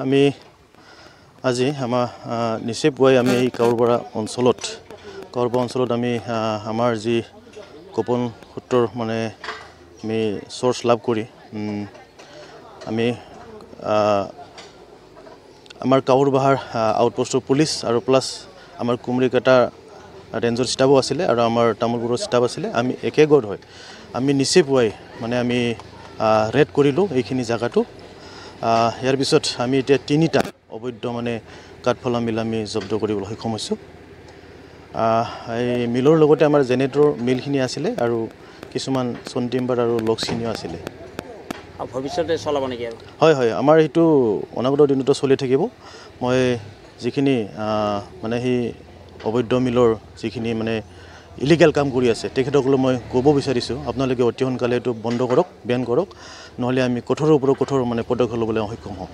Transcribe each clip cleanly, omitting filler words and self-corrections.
আমি আজি আমাৰ নিচে পুৱাই আমি এই কাউৰবৰা অঞ্চলত আমি আমাৰ যি গোপন সূত্ৰৰ মানে আমি সোৰ্স লাভ কৰি আমি আমাৰ কাউৰবাহাৰ আউটপোষ্টৰ পুলিচ আৰু প্লাস আমাৰ কুমৰিকাটা ৰেঞ্জৰ ষ্টাফো আছিলে আৰু আমাৰ তামুলপুৰৰ ষ্টাফ আছিলে আমি একে গড হয় আমি নিচে পুৱাই মানে আমি ৰেড কৰিলোঁ এইখিনি জায়গাটো ইয়াৰ পিছত আমি এতিয়া তিনিটা অবৈধ মানে কাঠফলা মিল আমি জব্দ কৰিবলৈ সক্ষম হৈছোঁ এই মিলৰ লগতে আমাৰ জেনেৰেটৰ মিলখিনি আছিলে আৰু কিছুমান চনটিম্বাৰ আৰু লকছিনিও আছিলে ভৱিষ্যতে চলাব নেকি আৰু হয় হয় আমাৰ এইটো অনাগত দিনতো চলি থাকিব মই যিখিনি মানে হি অবৈধ মিলৰ যিখিনি মানে ইলিগেল কাম কৰি আছে তেখেতসকলক মই ক'ব বিচাৰিছোঁ আপোনালোকে অতি সোনকালে এইটো বন্ধ কৰক বেন কৰক নহলে আমি কঠোৰৰ ওপৰত কঠোৰ মানে পদক্ষেপ ল'বলৈ সক্ষম হ'ম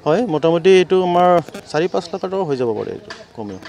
হয় মোটামুটি এইটো আমাৰ 4-5 লাখ টকা হৈ যাব পাৰে এইটো কমেও